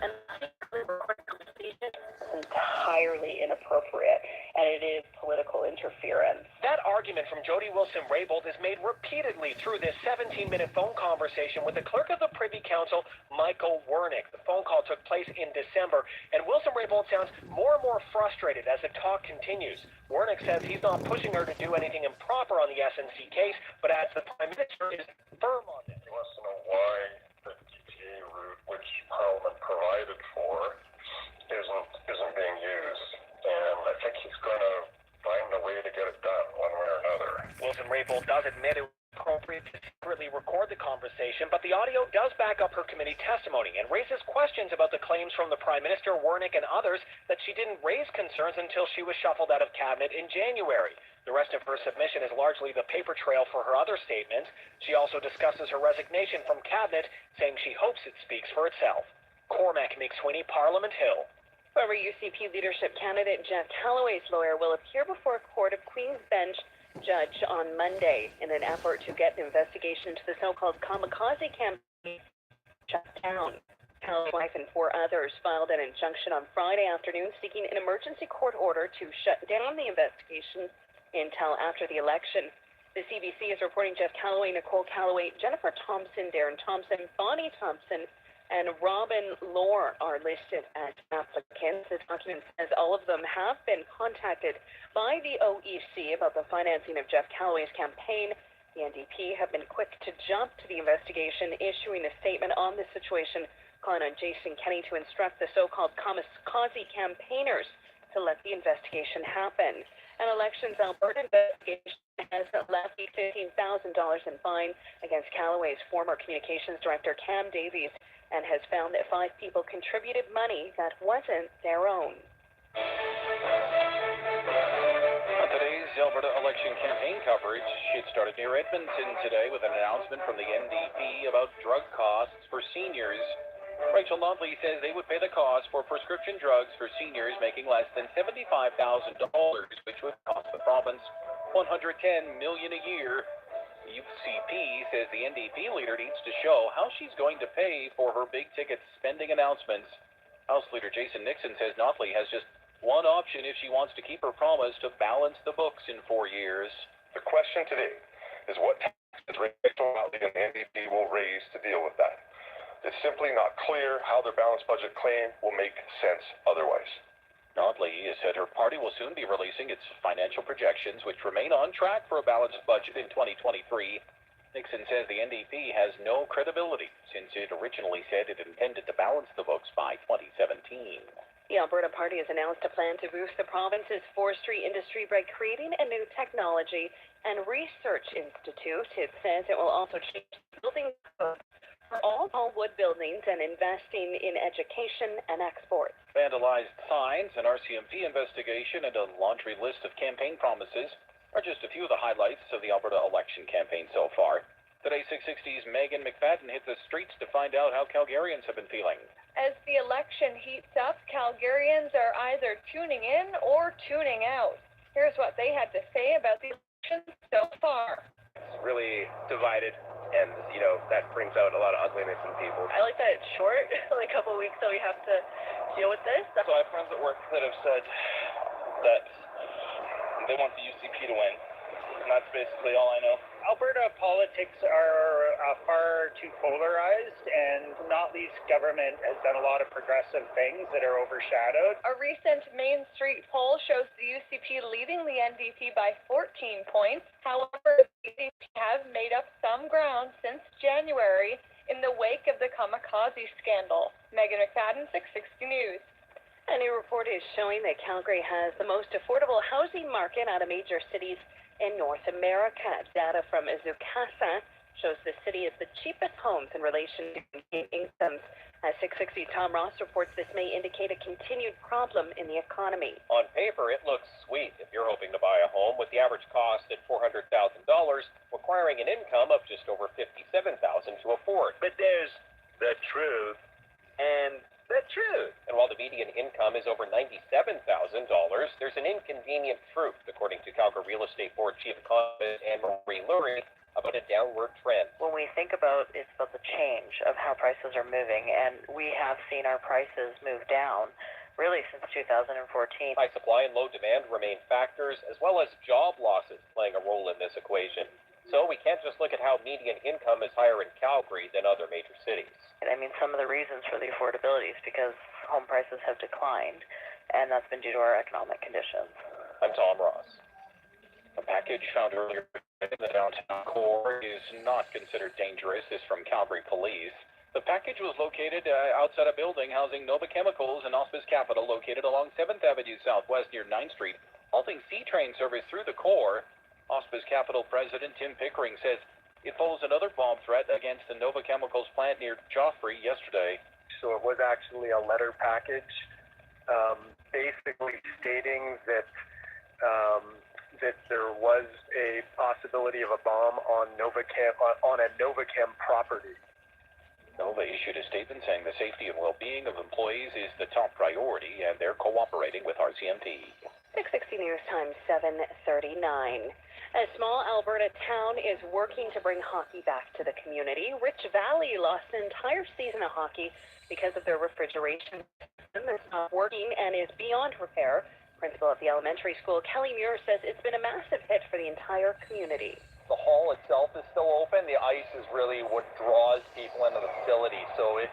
and entirely inappropriate, and it is political interference. That argument from Jody Wilson-Raybould is made repeatedly through this 17-minute phone conversation with the clerk of the Privy Council, Michael Wernick. The phone call took place in December, and Wilson-Raybould sounds more and more frustrated as the talk continues. Wernick says he's not pushing her to do anything improper on the SNC case, but adds the Prime Minister is firm on it. He wants to know why the DTA route, which Parliament provided for, isn't being used. And I think he's going to find a way to get it done one way or another. Wilson-Raybould does admit it was appropriate to secretly record the conversation, but the audio does back up her committee testimony and raises questions about the claims from the Prime Minister, Wernick, and others that she didn't raise concerns until she was shuffled out of cabinet in January. The rest of her submission is largely the paper trail for her other statements. She also discusses her resignation from cabinet, saying she hopes it speaks for itself. Cormac McSweeney, Parliament Hill. Former UCP leadership candidate Jeff Callaway's lawyer will appear before a court of Queen's Bench judge on Monday in an effort to get an investigation into the so-called kamikaze campaign shut down. Callaway's wife and 4 others filed an injunction on Friday afternoon seeking an emergency court order to shut down the investigation until after the election. The CBC is reporting Jeff Callaway, Nicole Callaway, Jennifer Thompson, Darren Thompson, Bonnie Thompson, and Robin Lohr are listed as applicants. This document says all of them have been contacted by the OEC about the financing of Jeff Callaway's campaign. The NDP have been quick to jump to the investigation, issuing a statement on the situation, calling on Jason Kenney to instruct the so-called kamikaze campaigners to let the investigation happen. An Elections Alberta investigation has levied $15,000 in fine against Callaway's former communications director, Cam Davies, and has found that 5 people contributed money that wasn't their own. On today's Alberta election campaign coverage, it started near Edmonton today with an announcement from the NDP about drug costs for seniors. Rachel Notley says they would pay the cost for prescription drugs for seniors making less than $75,000, which would cost the province $110 million a year. UCP says the NDP leader needs to show how she's going to pay for her big-ticket spending announcements. House Leader Jason Nixon says Notley has just one option if she wants to keep her promise to balance the books in 4 years. The question today is what taxes Rachel Notley and the NDP will raise to deal with that. It's simply not clear how their balanced budget claim will make sense otherwise. Notley has said her party will soon be releasing its financial projections, which remain on track for a balanced budget in 2023. Nixon says the NDP has no credibility since it originally said it intended to balance the books by 2017. The Alberta Party has announced a plan to boost the province's forestry industry by creating a new technology and research institute. It says it will also change the building code for all wood buildings and investing in education and exports. Vandalized signs, an RCMP investigation, and a laundry list of campaign promises are just a few of the highlights of the Alberta election campaign so far. Today, 660's Megan McFadden hit the streets to find out how Calgarians have been feeling. As the election heats up, Calgarians are either tuning in or tuning out. Here's what they had to say about the election so far. It's really divided. And, that brings out a lot of ugliness in people. I like that it's short, like a couple of weeks, so we have to deal with this. So I have friends at work that have said that they want the UCP to win. And that's basically all I know. Alberta politics are far too polarized, and Notley's government has done a lot of progressive things that are overshadowed. A recent Main Street poll shows the UCP leading the NDP by 14 points. However, the NDP have made up some ground since January in the wake of the kamikaze scandal. Megan McFadden, 660 News. A new report is showing that Calgary has the most affordable housing market out of major cities in North America. Data from Azukasa shows the city is the cheapest homes in relation to incomes. As 660 Tom Ross reports, this may indicate a continued problem in the economy. On paper, it looks sweet if you're hoping to buy a home, with the average cost at $400,000, requiring an income of just over $57,000 to afford. But there's the truth and the truth. And while the median income is over $97,000, there's an inconvenient truth, according to Calgary Real Estate Board Chief Economist Anne Marie Lurie. about a downward trend. When we think about it's about the change of how prices are moving, and we have seen our prices move down really since 2014. High supply and low demand remain factors, as well as job losses playing a role in this equation. So we can't just look at how median income is higher in Calgary than other major cities. And I mean, some of the reasons for the affordability is because home prices have declined, and that's been due to our economic conditions. I'm Tom Ross. A package found earlier in the downtown core is not considered dangerous. This from Calgary Police. The package was located outside a building housing Nova Chemicals and Hospice Capital, located along 7th Avenue Southwest near 9th Street, halting C-train service through the core. Hospice Capital President Tim Pickering says it follows another bomb threat against the Nova Chemicals plant near Joffre yesterday. So it was actually a letter package, basically stating that that there was a possibility of a bomb on a Novachem property. Nova issued a statement saying the safety and well-being of employees is the top priority, and they're cooperating with RCMP. 660 News Time, 7:39. A small Alberta town is working to bring hockey back to the community. Rich Valley lost an entire season of hockey because of their refrigeration system that's not working and is beyond repair. Principal at the elementary school, Kelly Muir, says it's been a massive hit for the entire community. The hall itself is still open. The ice is really what draws people into the facility. So it's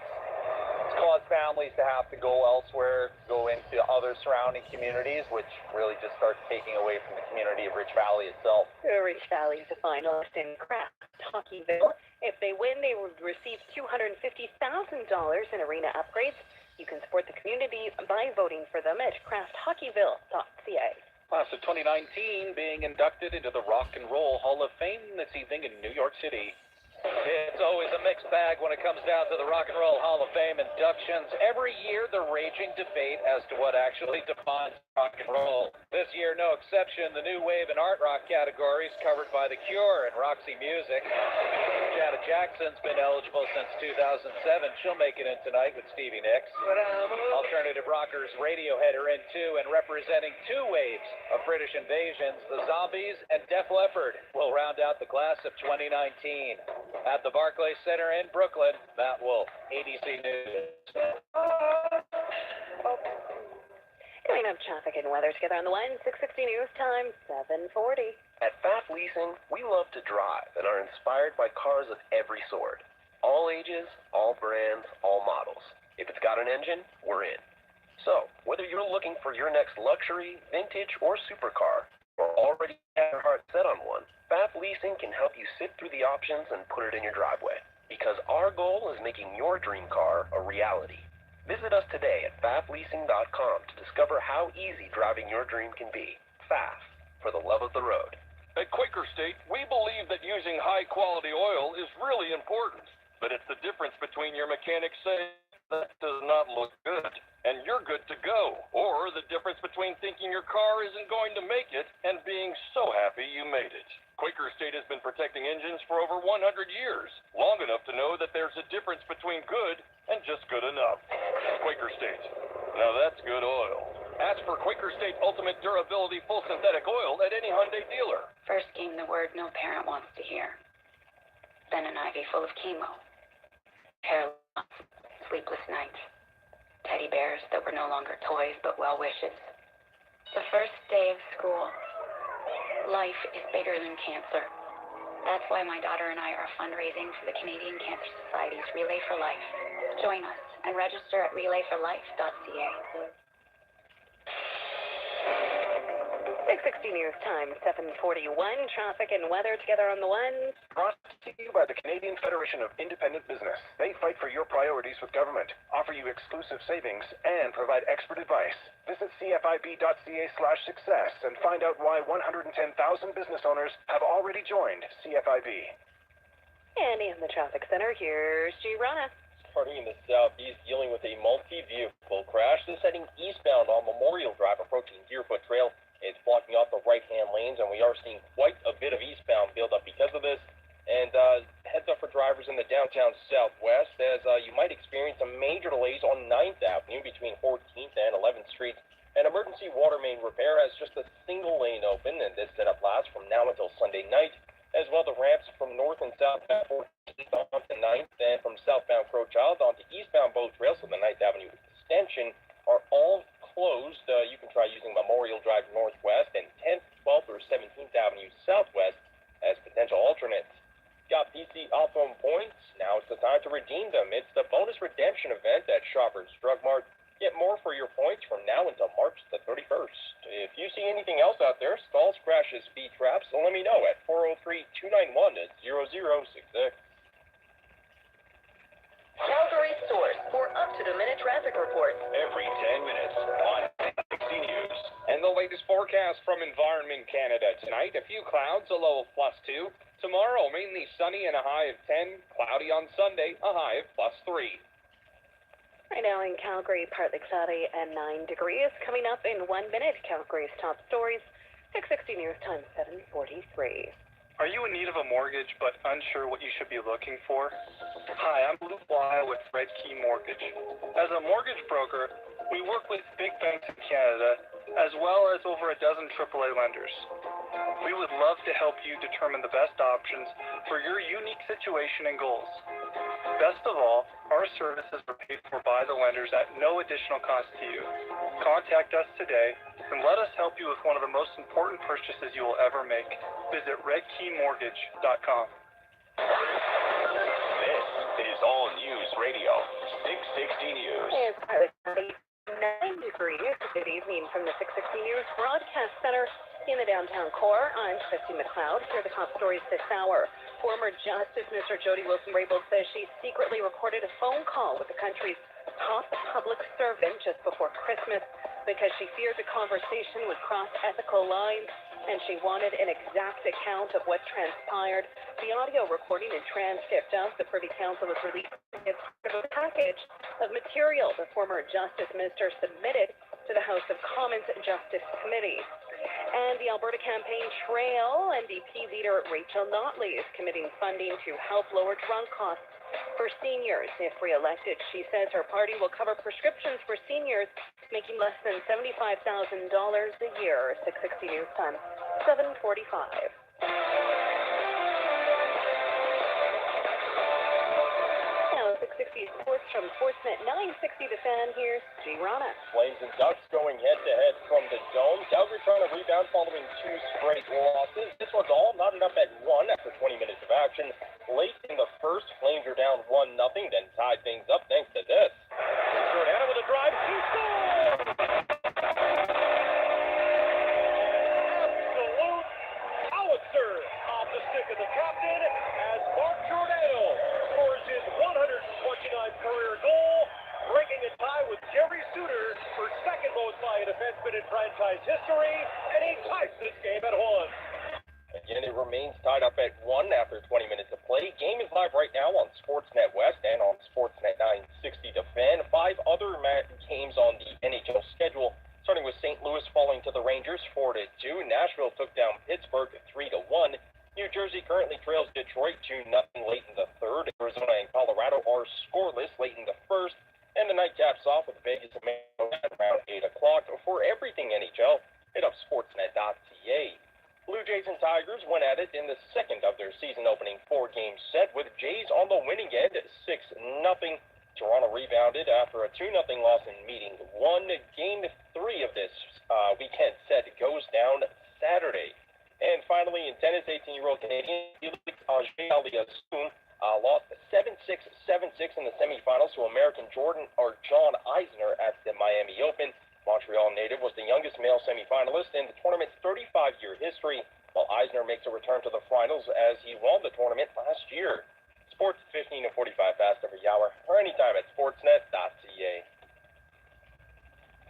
caused families to have to go elsewhere, go into other surrounding communities, which really just starts taking away from the community of Rich Valley itself. Rich Valley is a finalist in Craft Hockeyville. If they win, they would receive $250,000 in arena upgrades. You can support the community by voting for them at crafthockeyville.ca. Class of 2019 being inducted into the Rock and Roll Hall of Fame this evening in New York City. It's always a mixed bag when it comes down to the Rock and Roll Hall of Fame inductions. Every year, the raging debate as to what actually defines rock and roll. This year, no exception. The new wave and art rock categories covered by The Cure and Roxy Music. Janet Jackson's been eligible since 2007. She'll make it in tonight with Stevie Nicks. Alternative rockers Radiohead are in too, and representing two waves of British invasions, the Zombies and Def Leppard will round out the class of 2019. At the Barclays Center in Brooklyn, Matt Wolf, ABC News. Coming up, traffic and weather together on the one, 660 News Time, 740. At Pfaff Leasing, we love to drive and are inspired by cars of every sort. All ages, all brands, all models. If it's got an engine, we're in. So, whether you're looking for your next luxury, vintage, or supercar, or already have your heart set on one, Pfaff Leasing can help you sift through the options and put it in your driveway. Because our goal is making your dream car a reality. Visit us today at pfaffleasing.com to discover how easy driving your dream can be. Pfaff, for the love of the road. At Quaker State, we believe that using high-quality oil is really important. But it's the difference between your mechanic saying that does not look good, and you're good to go. Or the difference between thinking your car isn't going to make it and being so happy you made it. Quaker State has been protecting engines for over 100 years, long enough to know that there's a difference between good and just good enough. Quaker State. Now that's good oil. Ask for Quaker State Ultimate Durability Full Synthetic Oil at any Hyundai dealer. First came the word no parent wants to hear. Then an IV full of chemo. Hair loss, sleepless nights. Teddy bears that were no longer toys but well wishes. The first day of school. Life is bigger than cancer. That's why my daughter and I are fundraising for the Canadian Cancer Society's Relay for Life. Join us and register at relayforlife.ca. 660 News Time, 741. Traffic and weather together on the one. Brought to you by the Canadian Federation of Independent Business. They fight for your priorities with government, offer you exclusive savings, and provide expert advice. Visit cfib.ca/success and find out why 110,000 business owners have already joined CFIB. And in the traffic center, here's G. Rana. Party in the southeast dealing with a multi-vehicle crash. This heading eastbound on Memorial Drive approaching Deerfoot Trail. It's blocking off the right-hand lanes, and we are seeing quite a bit of eastbound buildup because of this. And heads up for drivers in the downtown southwest, as you might experience some major delays on 9th Avenue between 14th and 11th Streets. An emergency water main repair has just a single lane open, and this setup lasts from now until Sunday night. As well, the ramps from down both trails, so the 9th Avenue extension, are all closed. You can try using Memorial Drive Northwest and 10th, 12th, or 17th Avenue Southwest as potential alternates. Got PC Optimum points? Now it's the time to redeem them. It's the bonus redemption event at Shoppers Drug Mart. Get more for your points from now until March the 31st. If you see anything else out there, stalls, crashes, speed traps, let me know at 403-291-0066. Calgary Source for up-to-the-minute traffic reports. Every 10 minutes on 60 News. And the latest forecast from Environment Canada. Tonight, a few clouds, a low of +2. Tomorrow, mainly sunny and a high of 10. Cloudy on Sunday, a high of +3. Right now in Calgary, partly cloudy and 9 degrees. Coming up in 1 minute, Calgary's top stories. 660 News Time, 7:43. Are you in need of a mortgage but unsure what you should be looking for? Hi, I'm Luke Bly with Red Key Mortgage. As a mortgage broker, we work with big banks in Canada, as well as over a dozen AAA lenders. We would love to help you determine the best options for your unique situation and goals. Best of all, our services are paid for by the lenders at no additional cost to you. Contact us today and let us help you with one of the most important purchases you will ever make. Visit redkeymortgage.com. This is All News Radio, 660 News. It's partly cloudy, 9 degrees. Good evening from the 660 News Broadcast Center in the downtown core. I'm Christy McLeod. Here are the top stories this hour. Former Justice Minister Jody Wilson-Raybould says she secretly recorded a phone call with the country's top public servant just before Christmas because she feared the conversation would cross ethical lines and she wanted an exact account of what transpired. The audio recording and transcript of the Privy Council was released as part of a package of material the former Justice Minister submitted to the House of Commons Justice Committee. And the Alberta Campaign Trail, NDP leader Rachel Notley is committing funding to help lower drug costs for seniors. If re-elected, she says her party will cover prescriptions for seniors making less than $75,000 a year. 660 News Time, 7:45. Now, 660 Sports from Sportsnet 960 The Fan. Here's G. Rana. Flames and Ducks going head-to-head from the Dome. Calgary trying to rebound following 2 straight losses. This one's all knotted up at 1 after 20 minutes of action. Late in the first, Flames are down 1-0, then tied things up thanks to this. Jordan with a drive, he scores! Absolute howitzer off the stick of the captain as Mark Giordano scores his 129th career goal, breaking a tie with Jerry Suter for second most by a defenseman in franchise history, and he ties this game at 1. Again, it remains tied up at 1 after 20 minutes of play. Game is live right now on Sportsnet West and on Sportsnet 960 The Fan. 5 other games on the NHL schedule, starting with St. Louis falling to the Rangers 4-2. Nashville took down Pittsburgh 3-1. New Jersey currently trails Detroit 2-0 late in the third. Arizona and Colorado are scoreless late in the first. And the night caps off with Vegas and Mayo at around 8 o'clock. For everything NHL, hit up sportsnet.ca. Blue Jays and Tigers went at it in the second of their season-opening 4-game set with Jays on the winning end 6-0. Toronto rebounded after a 2-0 loss in meeting 1. Game 3 of this weekend set goes down Saturday. And finally, in tennis, 18-year-old Canadian Felix Auger-Aliassime lost 7-6, 7-6 in the semifinals to American John Isner at the Miami Open. Montreal native was the youngest male semifinalist in the tournament's 35-year history, while Eisner makes a return to the finals as he won the tournament last year. Sports 15 to 45 fast every hour, or anytime at sportsnet.ca.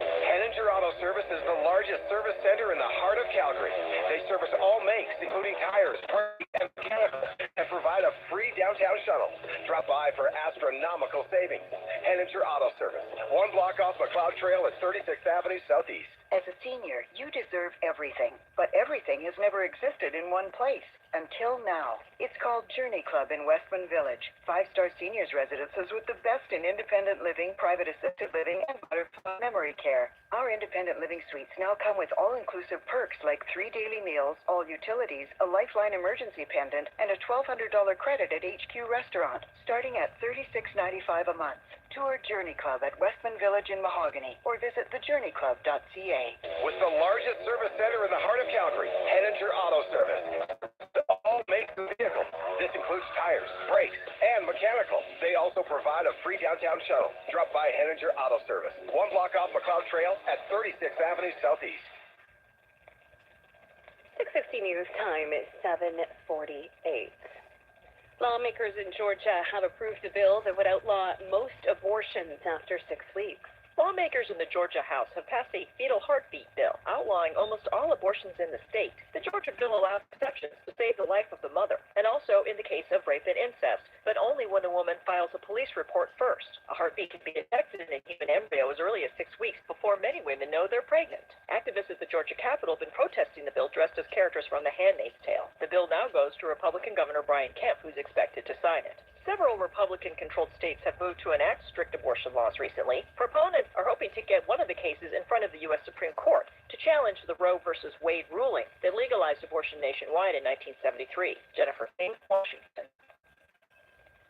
Henninger Auto Service is the largest service center in the heart of Calgary. They service all makes, including tires, parts, and mechanical, and provide a free downtown shuttle. Drop by for astronomical savings. Henninger Auto Service, 1 block off McLeod Trail at 36th Avenue Southeast. As a senior, you deserve everything, but everything has never existed in one place. Until now. It's called Journey Club in Westman Village. 5-star seniors residences with the best in independent living, private assisted living, and butterfly memory care. Our independent living suites now come with all-inclusive perks like 3 daily meals, all utilities, a Lifeline emergency pen attendant and a $1,200 credit at HQ Restaurant, starting at $36.95 a month. Tour Journey Club at Westman Village in Mahogany or visit thejourneyclub.ca. With the largest service center in the heart of Calgary, Henninger Auto Service. All makes of vehicles. This includes tires, brakes, and mechanical. They also provide a free downtown shuttle. Drop by Henninger Auto Service, 1 block off McLeod Trail at 36th Avenue Southeast. 6:60 news time is 7:48. Lawmakers in Georgia have approved a bill that would outlaw most abortions after 6 weeks. Lawmakers in the Georgia House have passed a fetal heartbeat bill outlawing almost all abortions in the state. The Georgia bill allows exceptions to save the life of the mother, and also in the case of rape and incest, but only when the woman files a police report first. A heartbeat can be detected in a human embryo as early as 6 weeks before many women know they're pregnant. Activists at the Georgia Capitol have been protesting the bill dressed as characters from The Handmaid's Tale. The bill now goes to Republican Governor Brian Kemp, who's expected to sign it. Several Republican-controlled states have moved to enact strict abortion laws recently. Proponents are hoping to get one of the cases in front of the U.S. Supreme Court to challenge the Roe v. Wade ruling that legalized abortion nationwide in 1973. Jennifer King, Washington.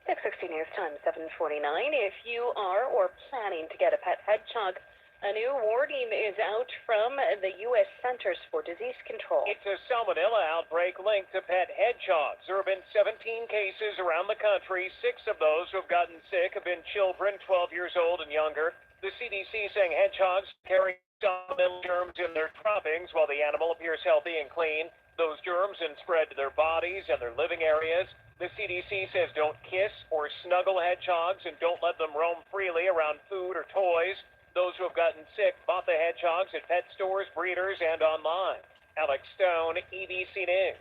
6:60 news time, 7:49. If you are or planning to get a pet hedgehog, a new warning is out from the U.S. Centers for Disease Control. It's a salmonella outbreak linked to pet hedgehogs. There have been 17 cases around the country. 6 of those who have gotten sick have been children 12 years old and younger. The CDC saying hedgehogs carry salmonella germs in their droppings while the animal appears healthy and clean. Those germs then spread to their bodies and their living areas. The CDC says don't kiss or snuggle hedgehogs and don't let them roam freely around food or toys. Those who have gotten sick bought the hedgehogs at pet stores, breeders, and online. Alex Stone, EBC News.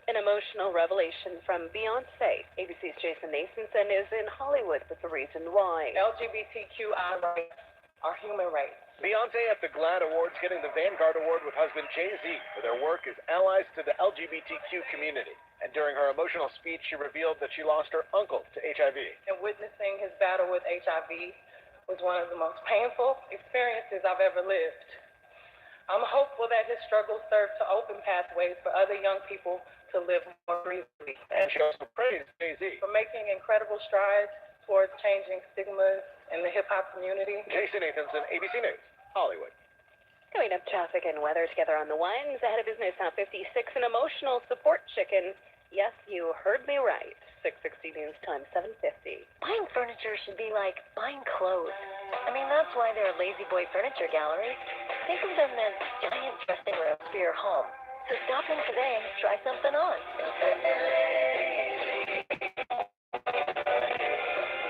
An emotional revelation from Beyonce. ABC's Jason Nathanson is in Hollywood with the reason why. LGBTQI rights are human rights. Beyonce at the GLAAD Awards getting the Vanguard Award with husband Jay-Z for their work as allies to the LGBTQ community. And during her emotional speech, she revealed that she lost her uncle to HIV. And witnessing his battle with HIV was one of the most painful experiences I've ever lived. I'm hopeful that his struggles serve to open pathways for other young people to live more freely. And she also praised Jay-Z for making incredible strides towards changing stigmas in the hip-hop community. Jason Nathanson, ABC News, Hollywood. Coming up, traffic and weather together on the ones. Ahead of business on 56, an emotional support chicken. Yes, you heard me right. 6:60 news time, 7:50. Buying furniture should be like buying clothes. I mean, that's why there are Lazy Boy Furniture Galleries. Think of them as giant dressing rooms for your home. So stop in today and try something on.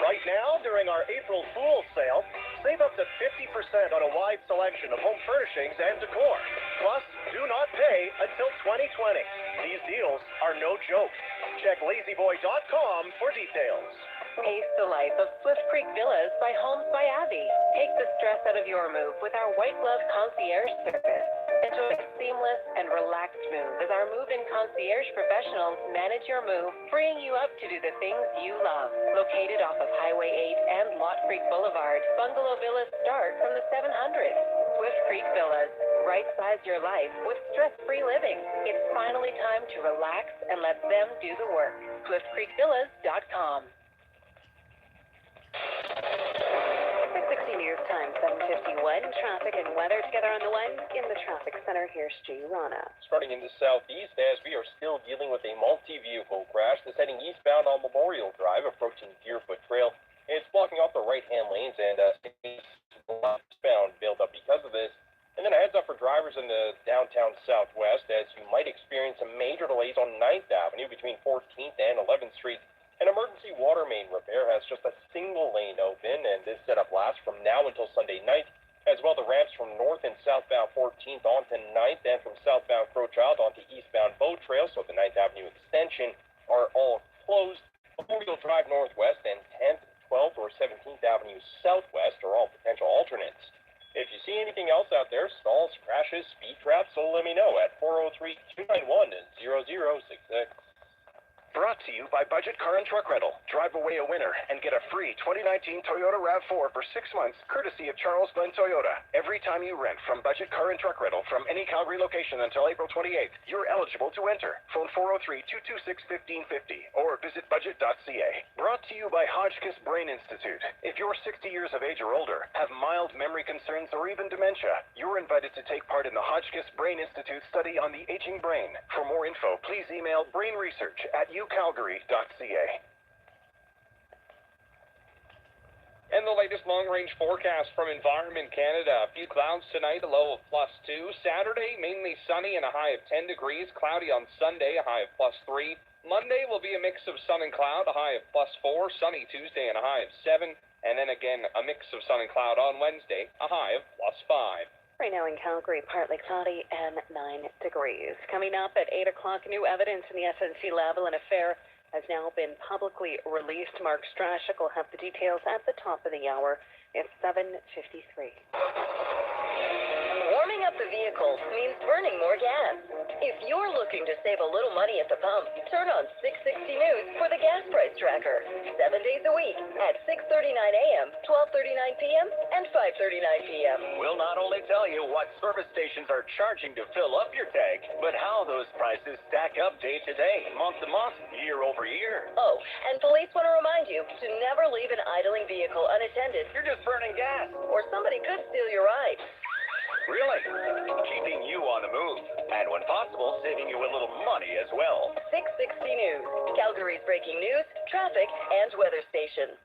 Right now, during our April Fool's sale, save up to 50% on a wide selection of home furnishings and decor. Plus, do not pay until 2020. These deals are no joke. Check lazyboy.com for details. Taste the life of Swift Creek Villas by Homes by Abby. Take the stress out of your move with our white glove concierge service. Enjoy a seamless and relaxed move as our move-in concierge professionals manage your move, freeing you up to do the things you love. Located off of Highway 8 and Lot Creek Boulevard, bungalow villas start from the 700s. Swift Creek Villas. Right-size your life with stress-free living. It's finally time to relax and let them do the work. SwiftCreekVillas.com. 6:60 news time, 7:51. Traffic and weather together on the one. In the traffic center, here's G. Rana. Starting in the southeast, as we are still dealing with a multi-vehicle crash that's heading eastbound on Memorial Drive, approaching Deerfoot Trail. It's blocking off the right-hand lanes and eastbound build-up because of this. And then a heads up for drivers in the downtown southwest, as you might experience some major delays on 9th Avenue between 14th and 11th Street. An emergency water main repair has just a single lane open, and this setup lasts from now until Sunday night. As well, the ramps from north and southbound 14th onto 9th and from southbound Crowchild onto eastbound Bow Trail, so the 9th Avenue extension, are all closed. Memorial Drive Northwest and 10th, 12th, or 17th Avenue Southwest are all potential alternates. If you see anything else out there, stalls, crashes, speed traps, so let me know at 403-291-0066. Brought to you by Budget Car and Truck Rental. Drive away a winner and get a free 2019 Toyota RAV4 for 6 months, courtesy of Charles Glenn Toyota. Every time you rent from Budget Car and Truck Rental from any Calgary location until April 28th, you're eligible to enter. Phone 403-226-1550 or visit budget.ca. Brought to you by Hotchkiss Brain Institute. If you're 60 years of age or older, have mild memory concerns or even dementia, you're invited to take part in the Hotchkiss Brain Institute study on the aging brain. For more info, please email brainresearch@ucalgary.ca. And the latest long-range forecast from Environment Canada. A few clouds tonight, a low of +2. Saturday, mainly sunny and a high of 10 degrees. Cloudy on Sunday, a high of +3. Monday will be a mix of sun and cloud, a high of +4. Sunny Tuesday and a high of 7. And then again, a mix of sun and cloud on Wednesday, a high of +5. Right now in Calgary, partly cloudy and 9 degrees. Coming up at 8 o'clock, new evidence in the SNC-Lavalin affair has now been publicly released. Mark Strashik will have the details at the top of the hour. It's 7:53. Warming up the vehicle means burning more gas. If you're looking to save a little money at the pump, turn on 660 News for the gas price tracker. 7 days a week at 6:39 a.m., 12:39 p.m., and 5:39 p.m. We'll not only tell you what service stations are charging to fill up your tank, but how those prices stack up day to day, month to month, year over year. Oh, and police want to remind you to never leave an idling vehicle unattended. You're just burning gas. Or somebody could steal your ride. Really? Keeping you on the move. And when possible, saving you a little money as well. 660 News, Calgary's breaking news, traffic, and weather station.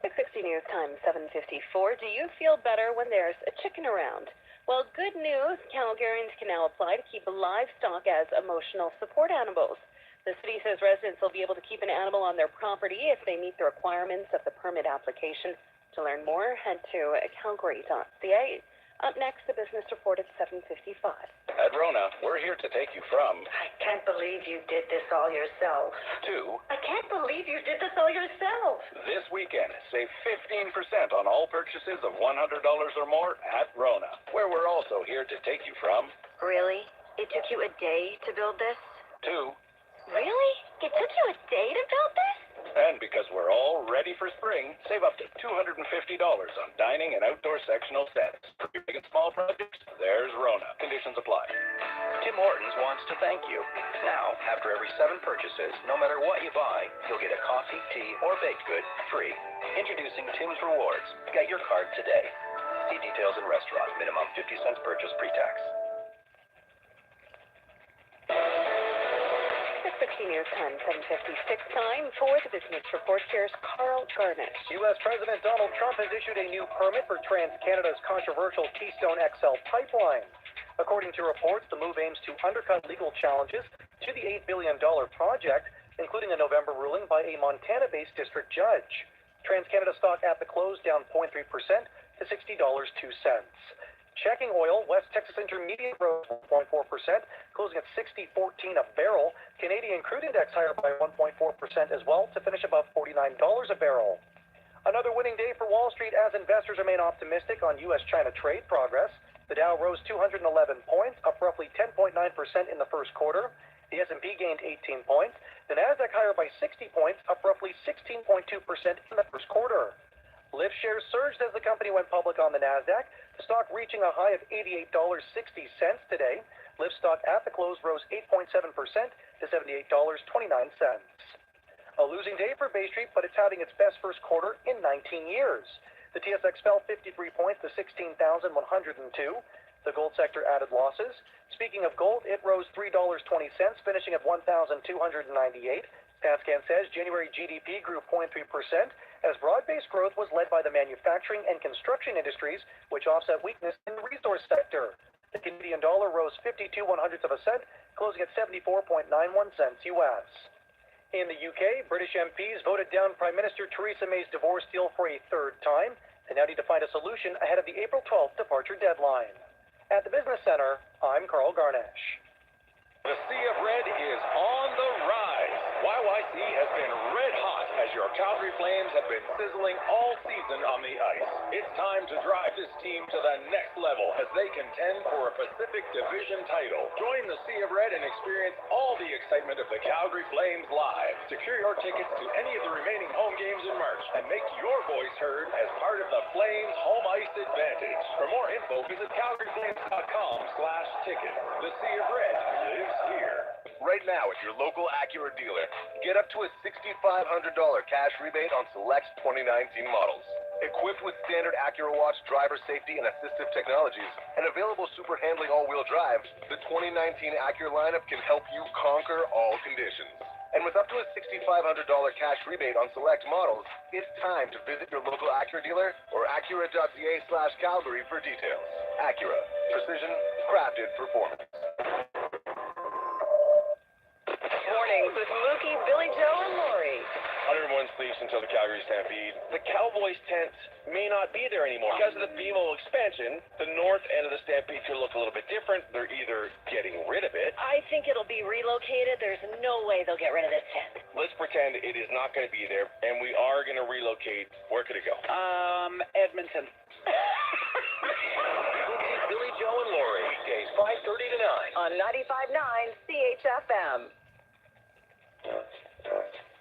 660 News Time, 7:54. Do you feel better when there's a chicken around? Well, good news. Calgarians can now apply to keep livestock as emotional support animals. The city says residents will be able to keep an animal on their property if they meet the requirements of the permit application. To learn more, head to calgary.ca. Up next, the business report at 7:55. At Rona, we're here to take you from I can't believe you did this all yourself. to I can't believe you did this all yourself. this weekend. Save 15% on all purchases of $100 or more at Rona, where we're also here to take you from Really? It took you a day to build this? to Really? It took you a day to build this? and because we're all ready for spring, save up to $250 on dining and outdoor sectional sets. For big and small projects, there's Rona. Conditions apply. Tim Hortons wants to thank you. Now, after every 7 purchases, no matter what you buy, you'll get a coffee, tea, or baked good free. Introducing Tim's Rewards. Get your card today. See details in restaurant. Minimum 50 cents purchase pre-tax. 6:60 News Time, 7:56. Time for the business report. Here's Carl Garnish. U.S. President Donald Trump has issued a new permit for TransCanada's controversial Keystone XL pipeline. According to reports, the move aims to undercut legal challenges to the $8 billion project, including a November ruling by a Montana-based district judge. TransCanada stock at the close down 0.3% to $60.02. Checking oil, West Texas Intermediate rose 1.4%, closing at $60.14 a barrel. Canadian crude index higher by 1.4% as well to finish above $49 a barrel. Another winning day for Wall Street as investors remain optimistic on U.S.-China trade progress. The Dow rose 211 points, up roughly 10.9% in the first quarter. The S&P gained 18 points. The Nasdaq higher by 60 points, up roughly 16.2% in the first quarter. Lyft shares surged as the company went public on the Nasdaq, the stock reaching a high of $88.60 today. Lyft stock at the close rose 8.7% to $78.29. A losing day for Bay Street, but it's having its best first quarter in 19 years. The TSX fell 53 points to 16,102. The gold sector added losses. Speaking of gold, it rose $3.20, finishing at $1,298. StatsCan says January GDP grew 0.3%, as broad-based growth was led by the manufacturing and construction industries, which offset weakness in the resource sector. The Canadian dollar rose 52/100 cent, closing at 74.91 cents U.S. In the UK, British MPs voted down Prime Minister Theresa May's divorce deal for a third time. They now need to find a solution ahead of the April 12th departure deadline. At the Business Center, I'm Carl Garnish. The Sea of Red is on the rise. YYC has been red hot at as your Calgary Flames have been sizzling all season on the ice. It's time to drive this team to the next level as they contend for a Pacific Division title. Join the Sea of Red and experience all the excitement of the Calgary Flames live. Secure your tickets to any of the remaining home games in March and make your voice heard as part of the Flames Home Ice Advantage. For more info, visit calgaryflames.com/tickets. The Sea of Red lives here. Right now at your local Acura dealer, get up to a $6,500 cash rebate on select 2019 models. Equipped with standard Acura Watch driver safety and assistive technologies and available super handling all-wheel drive, the 2019 Acura lineup can help you conquer all conditions. And with up to a $6,500 cash rebate on select models, it's time to visit your local Acura dealer or Acura.ca/Calgary for details. Acura. Precision. Crafted performance. Mornings with Mookie, Billy Joe, and Lori. 101 sleeps until the Calgary Stampede. The Cowboys tent may not be there anymore. Because of the BMO expansion, the north end of the Stampede could look a little bit different. They're either getting rid of it. I think it'll be relocated. There's no way they'll get rid of this tent. Let's pretend it is not going to be there, and we are going to relocate. Where could it go? Edmonton. Billy Joe and Lori, weekdays 5:30 to 9 on 95.9 CHFM.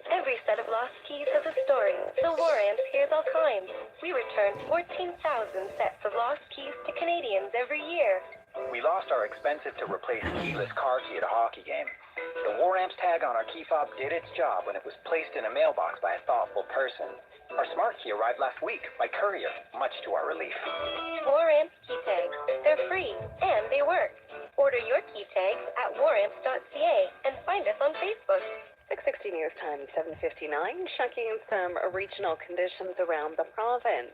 Every set of lost keys has a story, so War Amps hears all kinds. We return 14,000 sets of lost keys to Canadians every year. We lost our expensive-to-replace keyless car key at a hockey game. The War Amps tag on our key fob did its job when it was placed in a mailbox by a thoughtful person. Our smart key arrived last week by courier, much to our relief. War Amps key tags. They're free, and they work. Order your key tags at waramps.ca and find us on Facebook. 6:60 News Time, 7:59. Checking some regional conditions around the province.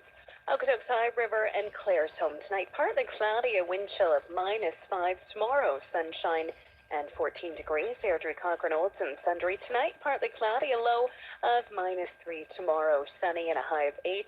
Okotoks, High River, and Claresholm tonight. Partly cloudy, a wind chill of -5 tomorrow. Sunshine and 14 degrees. Airdrie, Cochrane, Olson, Sundre tonight. Partly cloudy, a low of -3 tomorrow. Sunny and a high of 8.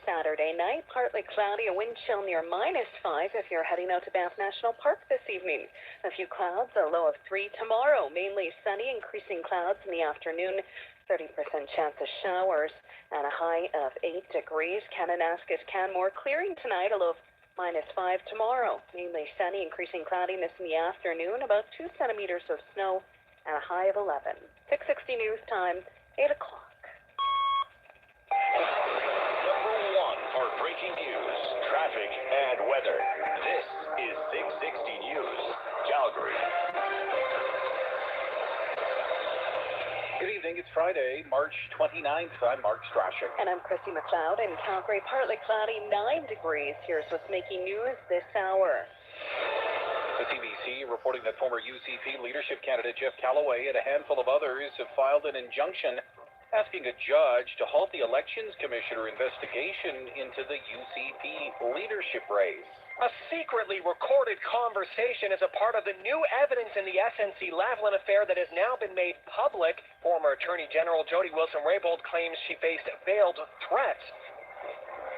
Saturday night, partly cloudy, a wind chill near -5 if you're heading out to Banff National Park this evening. A few clouds, a low of 3 tomorrow. Mainly sunny, increasing clouds in the afternoon. 30% chance of showers and a high of 8 degrees. Kananaskis, Canmore, clearing tonight, a low of -5 tomorrow. Mainly sunny, increasing cloudiness in the afternoon. About 2 centimeters of snow and a high of 11. 6:60 News Time, 8 o'clock. For breaking news, traffic, and weather, this is 660 News, Calgary. Good evening. It's Friday, March 29th. I'm Mark Strashik. And I'm Christy McLeod in Calgary. Partly cloudy, 9 degrees. Here's what's making news this hour. The CBC reporting that former UCP leadership candidate Jeff Callaway and a handful of others have filed an injunction asking a judge to halt the Elections Commissioner investigation into the UCP leadership race. A secretly recorded conversation is a part of the new evidence in the SNC-Lavalin affair that has now been made public. Former Attorney General Jody Wilson-Raybould claims she faced veiled threats.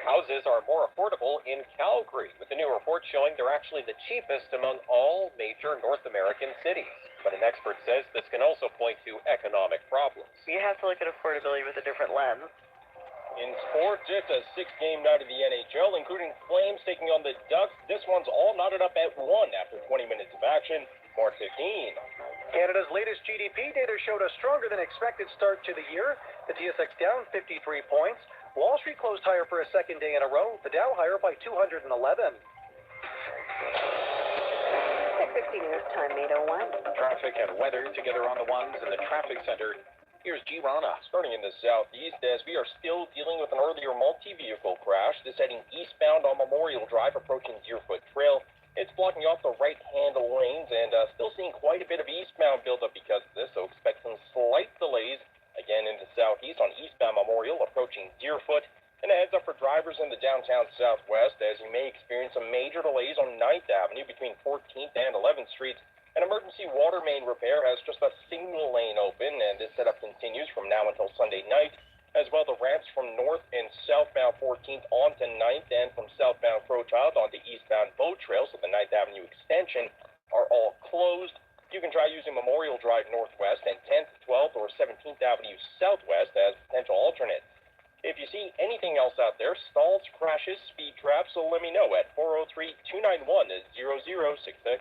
Houses are more affordable in Calgary, with the new report showing they're actually the cheapest among all major North American cities. But an expert says this can also point to economic problems. You have to look at affordability with a different lens. In sports, it's a 6-game night of the NHL, including Flames taking on the Ducks. This one's all knotted up at 1 after 20 minutes of action. More 15. Canada's latest GDP data showed a stronger than expected start to the year. The TSX down 53 points. Wall Street closed higher for a second day in a row. The Dow higher by 211. 6:60 News Time, 8:01. Traffic and weather together on the ones in the traffic center. Here's G. Rana. Starting in the southeast, as we are still dealing with an earlier multi-vehicle crash. This heading eastbound on Memorial Drive, approaching Deerfoot Trail. It's blocking off the right-hand lanes and still seeing quite a bit of eastbound buildup because of this, so expect some slight delays again into southeast on eastbound Memorial, approaching Deerfoot. And a heads up for drivers in the downtown southwest, as you may experience some major delays on 9th Avenue between 14th and 11th Streets. An emergency water main repair has just a single lane open, and this setup continues from now until Sunday night. As well, the ramps from north and southbound 14th onto 9th and from southbound Crowchild onto eastbound Boat Trail, so the 9th Avenue extension, are all closed. You can try using Memorial Drive northwest and 10th, 12th, or 17th Avenue southwest as potential alternate crashes, speed traps, so let me know at 403-291-0066.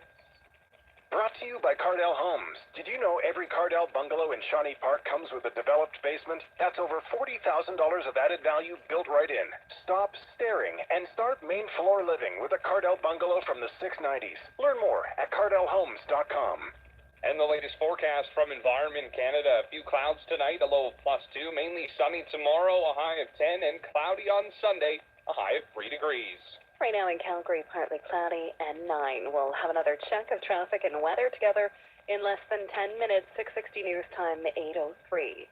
Brought to you by Cardell Homes. Did you know every Cardell bungalow in Shawnee Park comes with a developed basement? That's over $40,000 of added value built right in. Stop staring and start main floor living with a Cardell bungalow from the 690s. Learn more at cardellhomes.com. And the latest forecast from Environment Canada. A few clouds tonight, a low of +2. Mainly sunny tomorrow, a high of 10. And cloudy on Sunday, a high of 3 degrees. Right now in Calgary, partly cloudy and 9. We'll have another check of traffic and weather together in less than 10 minutes. 6:60 news time, 8:03.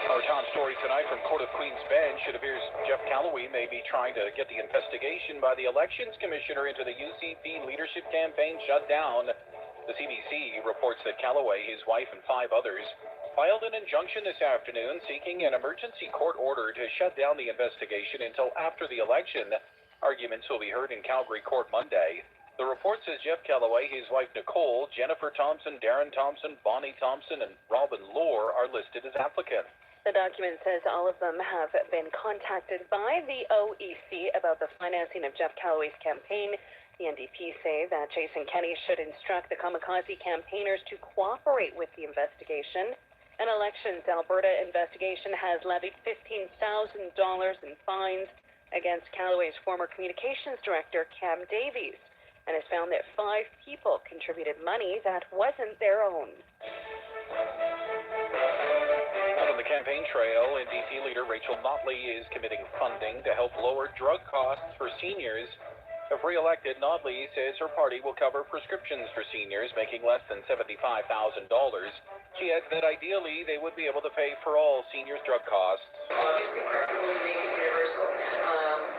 Our top story tonight from Court of Queen's Bench. It appears Jeff Callaway may be trying to get the investigation by the Elections Commissioner into the UCP leadership campaign shut down. The CBC reports that Callaway, his wife, and 5 others filed an injunction this afternoon seeking an emergency court order to shut down the investigation until after the election. Arguments will be heard in Calgary Court Monday. The report says Jeff Callaway, his wife Nicole, Jennifer Thompson, Darren Thompson, Bonnie Thompson, and Robin Lohr are listed as applicants. The document says all of them have been contacted by the OEC about the financing of Jeff Callaway's campaign. The NDP say that Jason Kenney should instruct the kamikaze campaigners to cooperate with the investigation. An Elections Alberta investigation has levied $15,000 in fines against Callaway's former communications director, Cam Davies, and has found that 5 people contributed money that wasn't their own. On the campaign trail, NDP leader Rachel Notley is committing funding to help lower drug costs for seniors. If re-elected, Notley says her party will cover prescriptions for seniors making less than $75,000. She adds that ideally they would be able to pay for all seniors' drug costs. Obviously, preferably make it universal,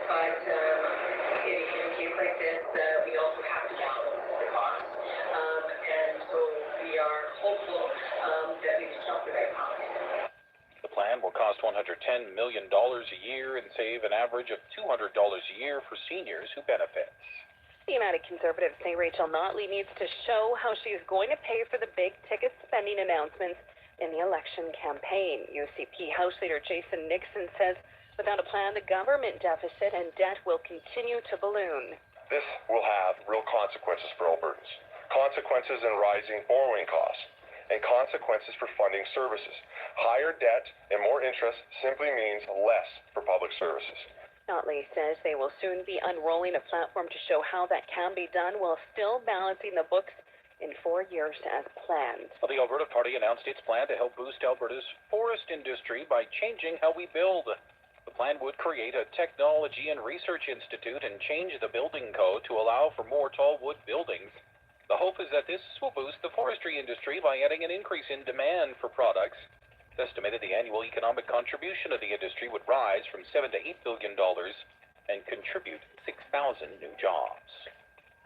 but in a case like this, we also have to balance the cost, and so we are hopeful that we can stop the right policy. The plan will cost $110 million a year and save an average of $200 a year for seniors who benefit. The United Conservatives say Rachel Notley needs to show how she is going to pay for the big-ticket spending announcements in the election campaign. UCP House Leader Jason Nixon says without a plan, the government deficit and debt will continue to balloon. This will have real consequences for Albertans. Consequences in rising borrowing costs and consequences for funding services. Higher debt and more interest simply means less for public services. Notley says they will soon be unrolling a platform to show how that can be done while still balancing the books in 4 years as planned. Well, the Alberta Party announced its plan to help boost Alberta's forest industry by changing how we build. The plan would create a technology and research institute and change the building code to allow for more tall wood buildings. The hope is that this will boost the forestry industry by adding an increase in demand for products. It's estimated the annual economic contribution of the industry would rise from $7 to $8 billion and contribute 6,000 new jobs.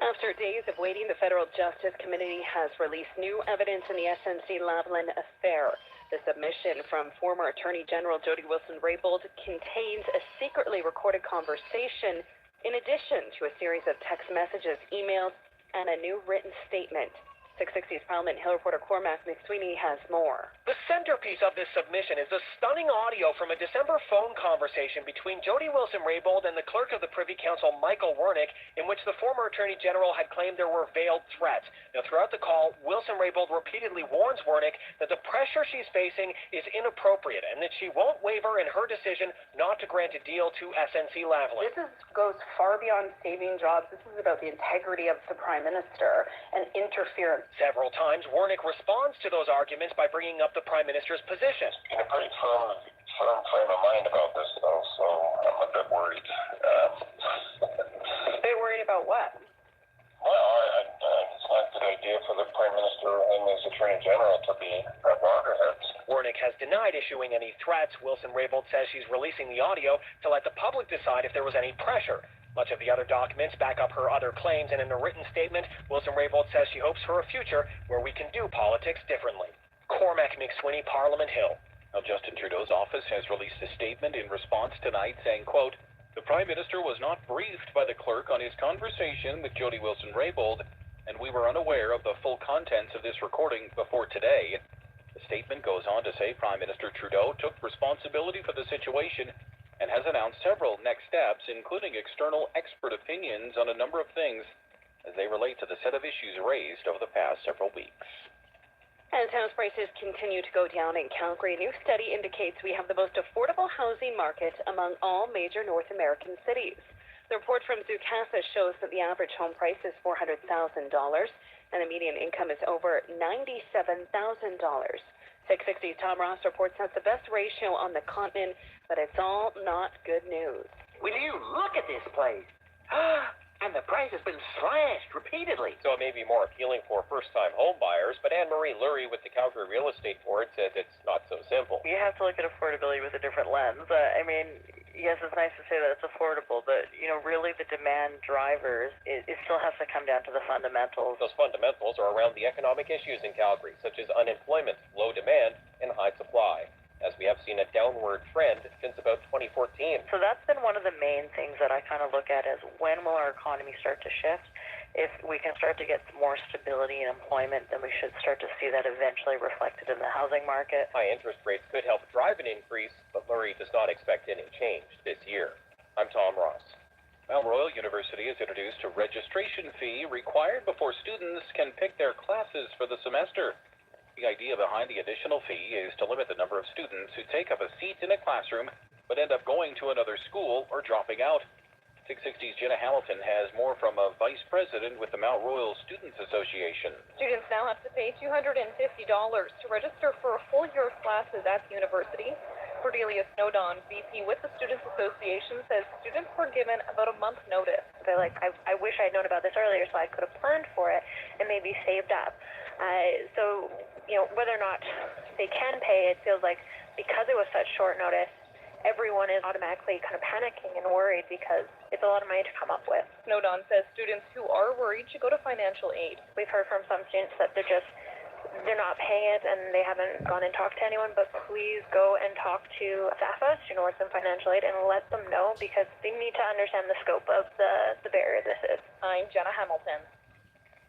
After days of waiting, the Federal Justice Committee has released new evidence in the SNC-Lavalin affair. The submission from former Attorney General Jody Wilson-Raybould contains a secretly recorded conversation in addition to a series of text messages, emails, and a new written statement. 660's Parliament Hill reporter Cormac McSweeney has more. The centerpiece of this submission is the stunning audio from a December phone conversation between Jody Wilson-Raybould and the clerk of the Privy Council, Michael Wernick, in which the former Attorney General had claimed there were veiled threats. Now, throughout the call, Wilson-Raybould repeatedly warns Wernick that the pressure she's facing is inappropriate and that she won't waver in her decision not to grant a deal to SNC-Lavalin. This goes far beyond saving jobs. This is about the integrity of the Prime Minister and interference. Several times, Wernick responds to those arguments by bringing up the Prime Minister's position. In a pretty firm frame of mind about this, though, so I'm a bit worried. A bit worried about what? Well, it's not a good idea for the Prime Minister and his Attorney General to be at loggerheads. Wernick has denied issuing any threats. Wilson-Raybould says she's releasing the audio to let the public decide if there was any pressure. Much of the other documents back up her other claims, and in a written statement, Wilson-Raybould says she hopes for a future where we can do politics differently. Cormac McSweeney, Parliament Hill. Now, Justin Trudeau's office has released a statement in response tonight saying, quote, "The Prime Minister was not briefed by the clerk on his conversation with Jody Wilson-Raybould, and we were unaware of the full contents of this recording before today." The statement goes on to say Prime Minister Trudeau took responsibility for the situation and has announced several next steps, including external expert opinions on a number of things as they relate to the set of issues raised over the past several weeks. As house prices continue to go down in Calgary, a new study indicates we have the most affordable housing market among all major North American cities. The report from Zoocasa shows that the average home price is $400,000 and the median income is over $97,000. 660's Tom Ross reports that's the best ratio on the continent, but it's all not good news. Will you look at this place? And the price has been slashed repeatedly. So it may be more appealing for first-time home buyers, but Anne-Marie Lurie with the Calgary Real Estate Board says it's not so simple. You have to look at affordability with a different lens. Yes, it's nice to say that it's affordable, but, really the demand drivers, it still has to come down to the fundamentals. Those fundamentals are around the economic issues in Calgary, such as unemployment, low demand, and high supply, as we have seen a downward trend since about 2014. So that's been one of the main things that I kind of look at is when will our economy start to shift? If we can start to get more stability in employment, then we should start to see that eventually reflected in the housing market. High interest rates could help drive an increase, but Lurie does not expect any change this year. I'm Tom Ross. Mount Royal University has introduced a registration fee required before students can pick their classes for the semester. The idea behind the additional fee is to limit the number of students who take up a seat in a classroom but end up going to another school or dropping out. 660's Jenna Hamilton has more from a vice president with the Mount Royal Students Association. Students now have to pay $250 to register for a full year of classes at the university. Cordelia Snowdon, VP with the Students Association, says students were given about a month's notice. They're like, I wish I'd known about this earlier so I could have planned for it and maybe saved up. So, whether or not they can pay, it feels like because it was such short notice, everyone is automatically kind of panicking and worried because it's a lot of money to come up with. Snowdon says students who are worried should go to financial aid. We've heard from some students that they're not paying it and they haven't gone and talked to anyone, but please go and talk to SAFA, Student Awards and Financial Aid, and let them know because they need to understand the scope of the barrier this is. I'm Jenna Hamilton.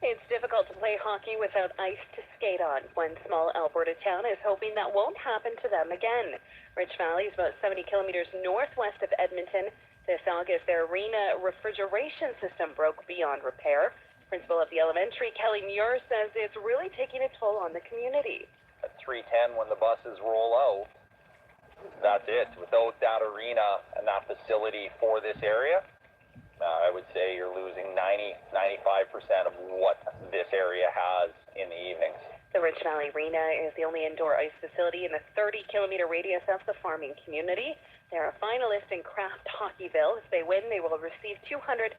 It's difficult to play hockey without ice to skate on. One small Alberta town is hoping that won't happen to them again. Rich Valley is about 70 kilometers northwest of Edmonton. This August, their arena refrigeration system broke beyond repair. Principal of the elementary, Kelly Muir, says it's really taking a toll on the community. At 3:10 when the buses roll out, that's it. Without that arena and that facility for this area, I would say you're losing 90-95% of what this area has in the evenings. The Rich Valley Arena is the only indoor ice facility in a 30-kilometer radius of the farming community. They're a finalist in Kraft Hockeyville. If they win, they will receive $250,000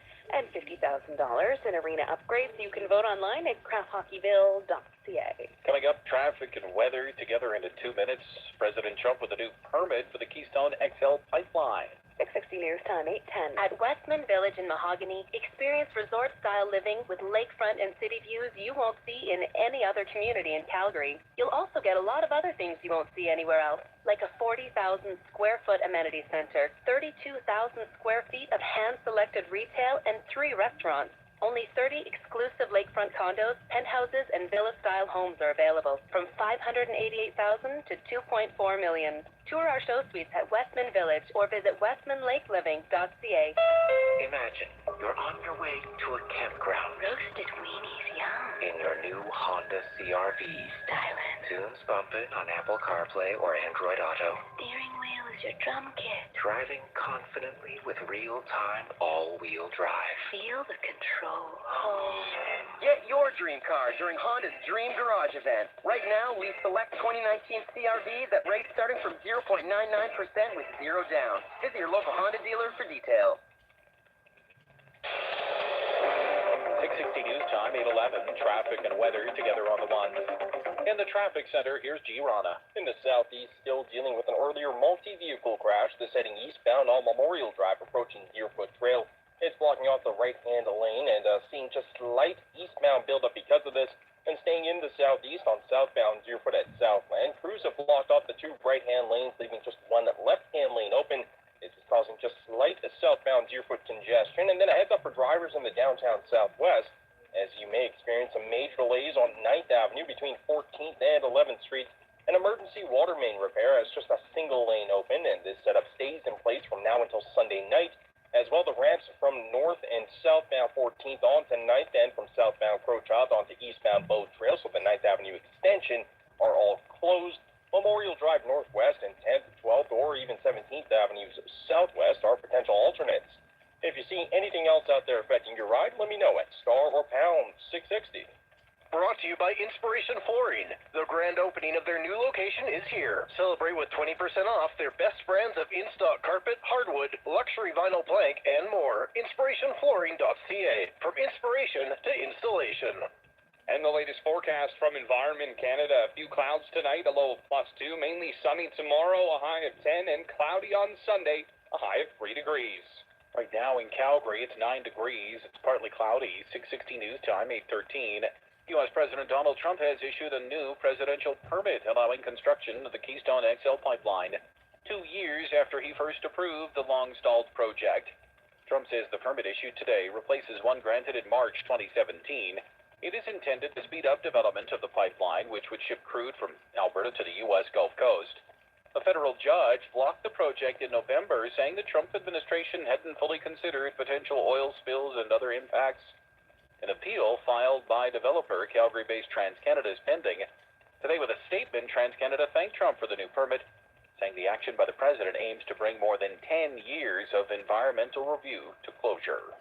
in arena upgrades. You can vote online at crafthockeyville.ca. Coming up, traffic and weather together into 2 minutes. President Trump with a new permit for the Keystone XL pipeline. 660 News Time, 8:10. At Westman Village in Mahogany, experience resort-style living with lakefront and city views you won't see in any other community in Calgary. You'll also get a lot of other things you won't see anywhere else, like a 40,000-square-foot amenity center, 32,000 square feet of hand-selected retail, and 3 restaurants. Only 30 exclusive lakefront condos, penthouses, and villa-style homes are available, from $588,000 to $2.4 million. Tour our show suites at Westman Village or visit westmanlakeliving.ca. Imagine you're on your way to a campground. Roasted weenies, yum. In your new Honda CR-V. Styling. Tunes bumping on Apple CarPlay or Android Auto. Steering wheel is your drum kit. Driving confidently with real-time all-wheel drive. Feel the control. Get your dream car during Honda's Dream Garage event. Right now, we select 2019 CR-Vs at rates starting from 0.99% with zero down. Visit your local Honda dealer for details. 660 News Time, 8:11. Traffic and weather together on the one. In the traffic center, here's G. Rana. In the southeast, still dealing with an earlier multi-vehicle crash that's heading eastbound on Memorial Drive approaching Deerfoot Trail. It's blocking off the right-hand lane and seeing just slight eastbound buildup because of this. And staying in the southeast on southbound Deerfoot at Southland, crews have blocked off the 2 right-hand lanes, leaving just 1 left-hand lane open. It's causing just slight southbound Deerfoot congestion. And then a heads up for drivers in the downtown southwest, as you may experience some major delays on 9th Avenue between 14th and 11th Streets An emergency water main repair has just a single lane open, and this setup stays in place from now until Sunday night. As well, the ramps from north and southbound 14th onto 9th and from southbound Crow Child onto eastbound Bow Trail, so the 9th Avenue extension, are all closed. Memorial Drive Northwest and 10th, 12th, or even 17th Avenues Southwest are potential alternates. If you see anything else out there affecting your ride, let me know at star or pound 660. Brought to you by Inspiration Flooring. The grand opening of their new location is here. Celebrate with 20% off their best brands of in-stock carpet, hardwood, luxury vinyl plank, and more. InspirationFlooring.ca. From inspiration to installation. And the latest forecast from Environment Canada. A few clouds tonight, a low of +2. Mainly sunny tomorrow, a high of 10. And cloudy on Sunday, a high of 3 degrees. Right now in Calgary, it's 9 degrees. It's partly cloudy. 6:60 news time, 8:13. U.S. President Donald Trump has issued a new presidential permit allowing construction of the Keystone XL pipeline 2 years after he first approved the long-stalled project. Trump says the permit issued today replaces one granted in March 2017. It is intended to speed up development of the pipeline, which would ship crude from Alberta to the U.S. Gulf Coast. A federal judge blocked the project in November, saying the Trump administration hadn't fully considered potential oil spills and other impacts. An appeal filed by developer Calgary-based TransCanada is pending. Today, with a statement, TransCanada thanked Trump for the new permit, saying the action by the president aims to bring more than 10 years of environmental review to closure.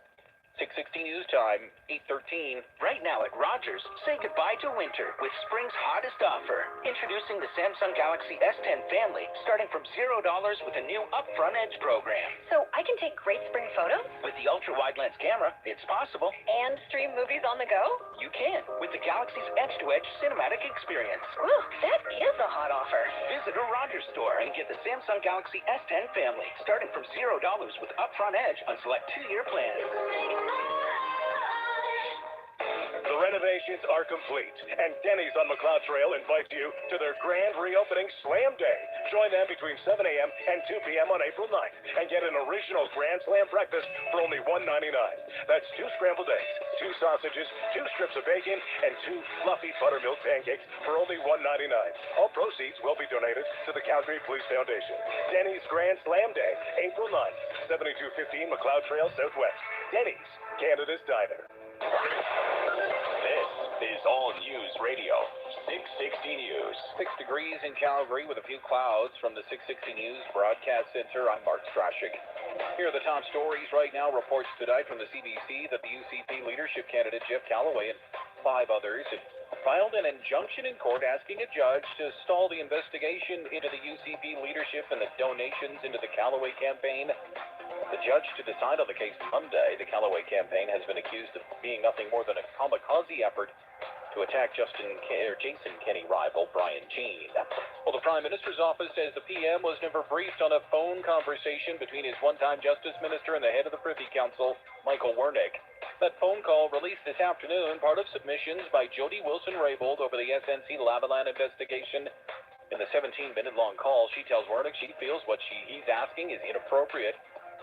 6:16 news time, 8:13. Right now at Rogers, say goodbye to winter with spring's hottest offer. Introducing the Samsung Galaxy S10 family, starting from $0 with a new Upfront Edge program. So I can take great spring photos? With the ultra-wide lens camera, it's possible. And stream movies on the go? You can, with the Galaxy's edge-to-edge cinematic experience. Ooh, that is a hot offer. Visit a Rogers store and get the Samsung Galaxy S10 family, starting from $0 with Upfront Edge on select 2-year plans. The renovations are complete, and Denny's on McLeod Trail invites you to their grand reopening Slam Day. Join them between 7 a.m. and 2 p.m. on April 9th and get an original Grand Slam breakfast for only $1.99. That's 2 scrambled eggs, 2 sausages, 2 strips of bacon, and 2 fluffy buttermilk pancakes for only $1.99. All proceeds will be donated to the Calgary Police Foundation. Denny's Grand Slam Day, April 9th, 7215 McLeod Trail Southwest. Denny's, Canada's diner. This is All News Radio, 660 News. 6 degrees in Calgary with a few clouds. From the 660 News Broadcast Center, I'm Mark Strashik. Here are the top stories right now. Reports tonight from the CBC that the UCP leadership candidate Jeff Callaway and 5 others have filed an injunction in court asking a judge to stall the investigation into the UCP leadership and the donations into the Callaway campaign. The judge to decide on the case Monday. The Callaway campaign has been accused of being nothing more than a kamikaze effort to attack Jason Kenney rival Brian Jean. Well, the Prime Minister's office says the PM was never briefed on a phone conversation between his one-time Justice Minister and the head of the Privy Council, Michael Wernick. That phone call released this afternoon, part of submissions by Jody Wilson-Raybould over the SNC Lavalin investigation. In the 17-minute-long call, she tells Wernick she feels what he's asking is inappropriate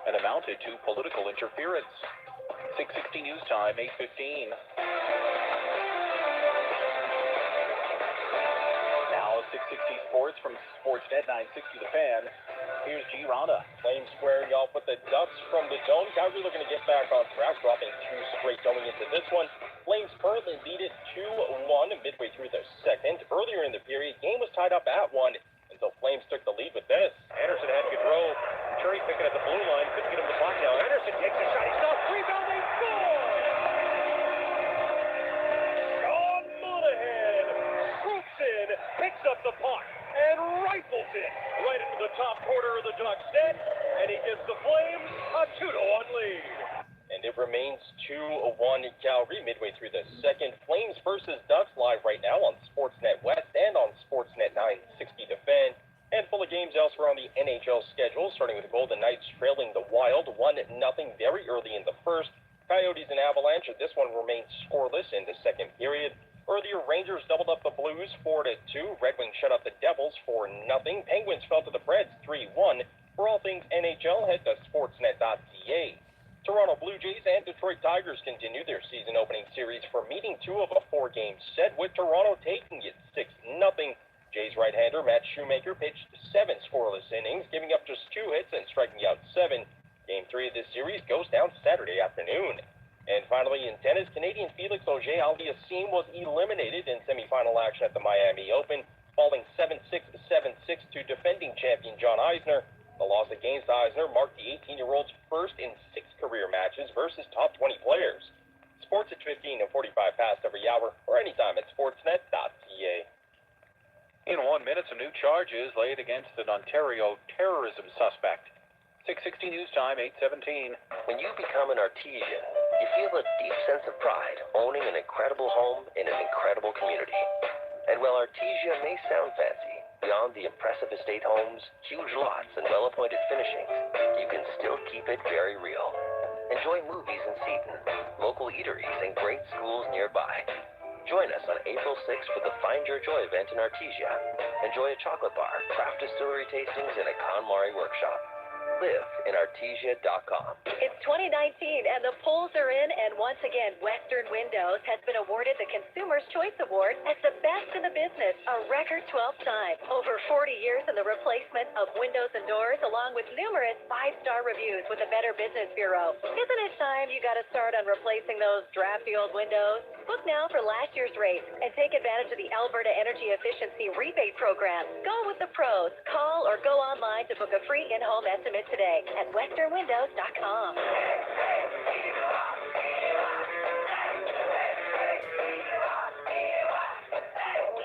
and amounted to political interference. 660 News Time, 8:15. Now 660 Sports from Sportsnet 960 The Fan. Here's G. Rana. Flames squaring off with the Ducks from the Dome. Calgary looking to get back on track, dropping 2 straight going into this one. Flames currently lead it 2-1 midway through the second. Earlier in the period, game was tied up at 1 until Flames took the lead with this. Anderson had control. Cherry picking at the blue line. Couldn't get him to block now. Anderson takes a shot. He stops. Rebounding. Score! Sean Monahan swoops in, picks up the puck, and rifles it right into the top corner of the Ducks net, and he gives the Flames a 2-1 lead. And it remains 2-1 in Calgary midway through the second. Flames versus Ducks live right now on Sportsnet West and on Sportsnet 960 The Fan. And full of games elsewhere on the NHL schedule, starting with the Golden Knights trailing the Wild 1-0 very early in the first. Coyotes and Avalanche, this one remains scoreless in the second period. Earlier, Rangers doubled up the Blues 4-2. Red Wings shut out the Devils 4-0. Penguins fell to the Preds 3-1. For all things NHL, head to sportsnet.ca. Toronto Blue Jays and Detroit Tigers continue their season-opening series for meeting 2 of a 4-game set, with Toronto taking it 6-0. Jays right-hander Matt Shoemaker pitched 7 scoreless innings, giving up just 2 hits and striking out 7. Game 3 of this series goes down Saturday afternoon. And finally, in tennis, Canadian Felix Auger-Aliassime was eliminated in semifinal action at the Miami Open, falling 7-6, 7-6 to defending champion John Isner. The loss against Isner marked the 18-year-old's first in 6 career matches versus top 20 players. Sports at 15 and 45 past every hour, or anytime at sportsnet.ca. In 1 minute, some new charges laid against an Ontario terrorism suspect. 6:60 News Time, 8:17. When you become an Artesian, you feel a deep sense of pride owning an incredible home in an incredible community. And while Artesia may sound fancy, beyond the impressive estate homes, huge lots, and well-appointed finishings, you can still keep it very real. Enjoy movies in Seaton, local eateries, and great schools nearby. Join us on April 6th for the Find Your Joy event in Artesia. Enjoy a chocolate bar, craft distillery tastings, and a KonMari workshop. Live in Artesia.com. It's 2019 and the polls are in, and once again, Western Windows has been awarded the Consumer's Choice Award as the best in the business, a record 12th time. Over 40 years in the replacement of windows and doors, along with numerous 5-star reviews with the Better Business Bureau. Isn't it time you got to start on replacing those drafty old windows? Book now for last year's rates and take advantage of the Alberta Energy Efficiency Rebate Program. Go with the pros. Call or go online to book a free in-home estimate today at westernwindows.com.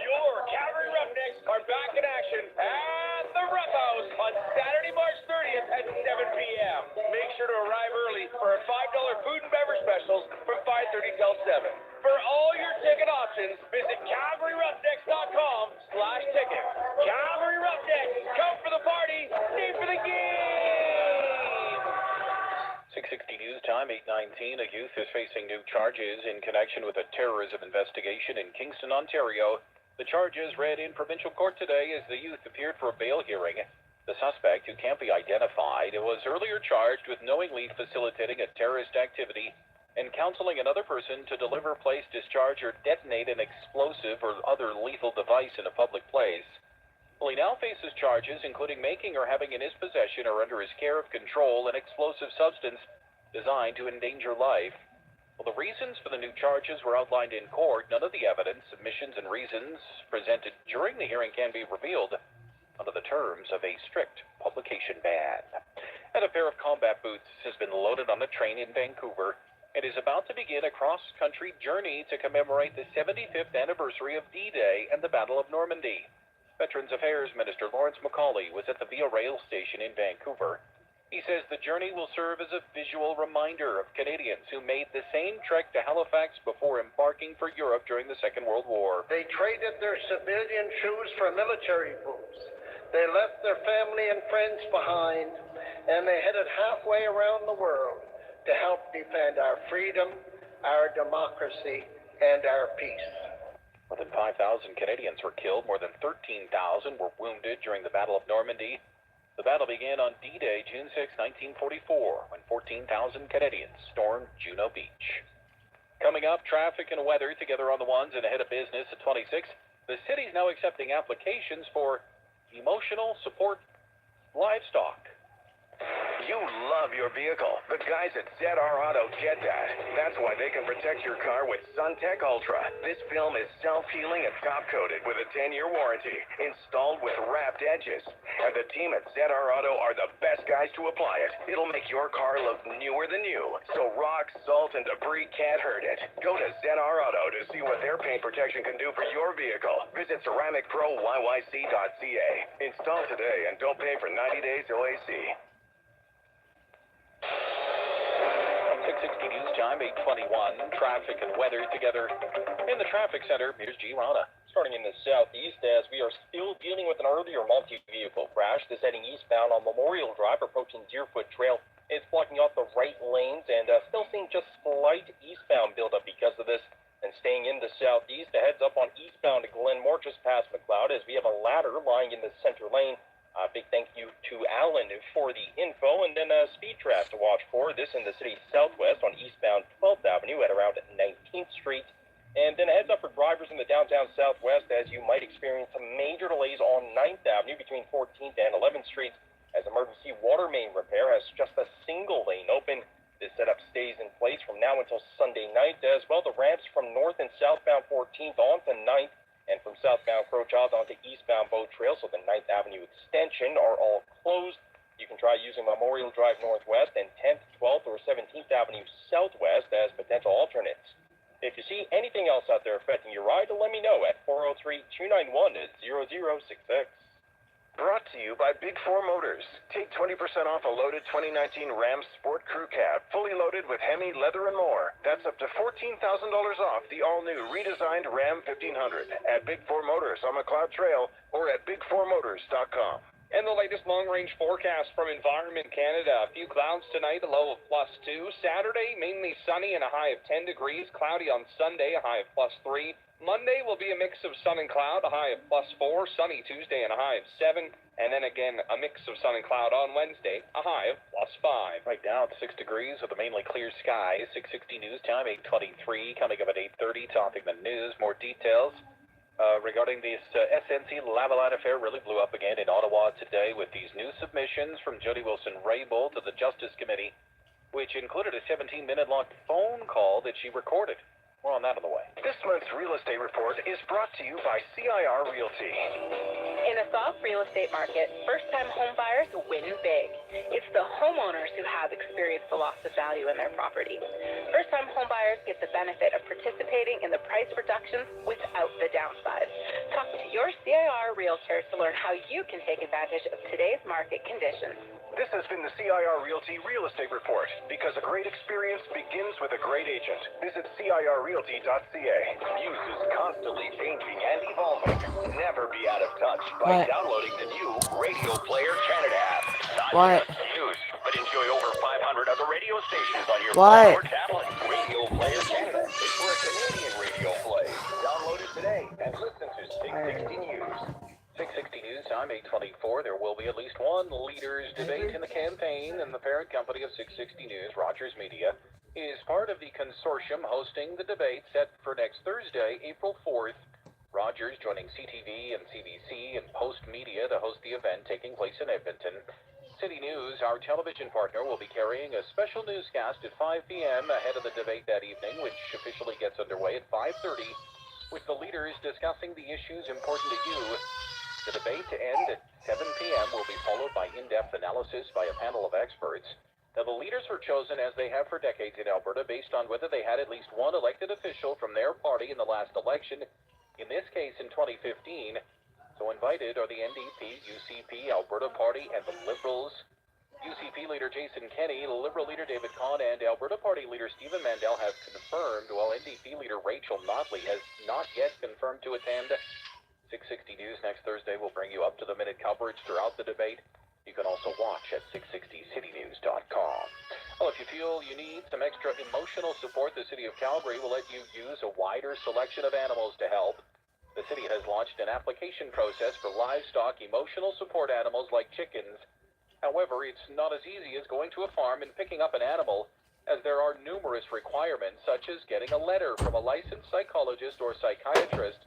Your Calgary Roughnecks are back in action at the Rough House on Saturday, March 30th at 7 p.m. Make sure to arrive early for our $5 food and beverage specials from 5:30 till 7. For all your ticket options, visit CalgaryRoughnecks.com/tickets. Calgary Roughnecks, come for the party, stay for the game! 6:60 News Time, 8:19. A youth is facing new charges in connection with a terrorism investigation in Kingston, Ontario. The charges read in provincial court today as the youth appeared for a bail hearing. The suspect, who can't be identified, was earlier charged with knowingly facilitating a terrorist activity and counseling another person to deliver, place, discharge, or detonate an explosive or other lethal device in a public place. Well, he now faces charges including making or having in his possession or under his care of control an explosive substance designed to endanger life. Well, the reasons for the new charges were outlined in court. None of the evidence, submissions, and reasons presented during the hearing can be revealed under the terms of a strict publication ban. And a pair of combat boots has been loaded on a train in Vancouver. It is about to begin a cross-country journey to commemorate the 75th anniversary of D-Day and the Battle of Normandy. Veterans Affairs Minister Lawrence Macaulay was at the Via Rail station in Vancouver. He says the journey will serve as a visual reminder of Canadians who made the same trek to Halifax before embarking for Europe during the Second World War. They traded their civilian shoes for military boots. They left their family and friends behind, and they headed halfway around the world to help defend our freedom, our democracy, and our peace. More than 5,000 Canadians were killed. More than 13,000 were wounded during the Battle of Normandy. The battle began on D-Day, June 6, 1944, when 14,000 Canadians stormed Juno Beach. Coming up, traffic and weather together on the ones and ahead of business at 26. The city's now accepting applications for emotional support livestock. You love your vehicle. The guys at ZR Auto get that. That's why they can protect your car with SunTech Ultra. This film is self-healing and top-coated with a 10-year warranty, installed with wrapped edges. And the team at ZR Auto are the best guys to apply it. It'll make your car look newer than new, so rock, salt, and debris can't hurt it. Go to ZR Auto to see what their paint protection can do for your vehicle. Visit CeramicProYYC.ca. Install today and don't pay for 90 days OAC. 6:60 News Time, 8:21. Traffic and weather together in the traffic center. Here's G. Rana. Starting in the southeast, as we are still dealing with an earlier multi-vehicle crash. This heading eastbound on Memorial Drive, approaching Deerfoot Trail. It's blocking off the right lanes and still seeing just slight eastbound buildup because of this. And staying in the southeast, a heads up on eastbound to Glenmore just past McLeod, as we have a ladder lying in the center lane. Big thank you to Alan for the info, and then speed trap to watch for. This in the city's southwest on eastbound 12th Avenue at around 19th Street. And then a heads up for drivers in the downtown southwest as you might experience some major delays on 9th Avenue between 14th and 11th Streets as emergency water main repair has just a single lane open. This setup stays in place from now until Sunday night. As well, the ramps from north and southbound 14th onto 9th and from southbound Crow Child onto eastbound Boat Trail, so the 9th Avenue extension, are all closed. You can try using Memorial Drive Northwest and 10th, 12th, or 17th Avenue Southwest as potential alternates. If you see anything else out there affecting your ride, let me know at 403-291-0066. Brought to you by Big Four Motors. Take 20% off a loaded 2019 Ram Sport Crew Cab, fully loaded with Hemi, leather, and more. That's up to $14,000 off the all-new redesigned Ram 1500 at Big Four Motors on McLeod Trail or at big4motors.com. And the latest long-range forecast from Environment Canada. A few clouds tonight, a low of +2. Saturday, mainly sunny and a high of 10 degrees. Cloudy on Sunday, a high of +3. Monday will be a mix of sun and cloud, a high of +4. Sunny Tuesday and a high of 7. And then again, a mix of sun and cloud on Wednesday, a high of +5. Right now it's 6 degrees with a mainly clear sky. 6:60 news time, 8:23. Coming up at 8:30, topping the news. More details regarding this SNC Lavalin affair really blew up again in Ottawa today with these new submissions from Jody Wilson-Raybould to the Justice Committee, which included a 17-minute-long phone call that she recorded. More on that on the way. This month's real estate report is brought to you by CIR Realty. In a soft real estate market, first-time home buyers win big. It's the homeowners who have experienced the loss of value in their property. First-time home buyers get the benefit of participating in the price reductions without the downside. Talk to your CIR Realtor to learn how you can take advantage of today's market conditions. This has been the CIR Realty Real Estate Report, because a great experience begins with a great agent. Visit CIRRealty.ca. News is constantly changing and evolving. Never be out of touch by downloading the new Radio Player Canada app. Not just news, but enjoy over 500 other radio stations on your phone or tablet. Radio Player Canada is for a Canadian radio play. Download it today and listen to 660 News. 6:60 news time, 8:24. There will be at least one leaders debate in the campaign, and the parent company of 660 News, Rogers Media, is part of the consortium hosting the debate set for next Thursday, April 4th. Rogers joining CTV and CBC and Post Media to host the event taking place in Edmonton. City News, our television partner, will be carrying a special newscast at 5 p.m. ahead of the debate that evening, which officially gets underway at 5:30, with the leaders discussing the issues important to you. The debate to end at 7 p.m. will be followed by in-depth analysis by a panel of experts. Now, the leaders were chosen, as they have for decades in Alberta, based on whether they had at least one elected official from their party in the last election, in this case in 2015. So invited are the NDP, UCP, Alberta Party, and the Liberals. UCP leader Jason Kenney, Liberal leader David Kahn, and Alberta Party leader Stephen Mandel have confirmed, while NDP leader Rachel Notley has not yet confirmed to attend. 660 News next Thursday will bring you up-to-the-minute coverage throughout the debate. You can also watch at 660citynews.com. Well, if you feel you need some extra emotional support, the City of Calgary will let you use a wider selection of animals to help. The city has launched an application process for livestock emotional support animals like chickens. However, it's not as easy as going to a farm and picking up an animal, as there are numerous requirements, such as getting a letter from a licensed psychologist or psychiatrist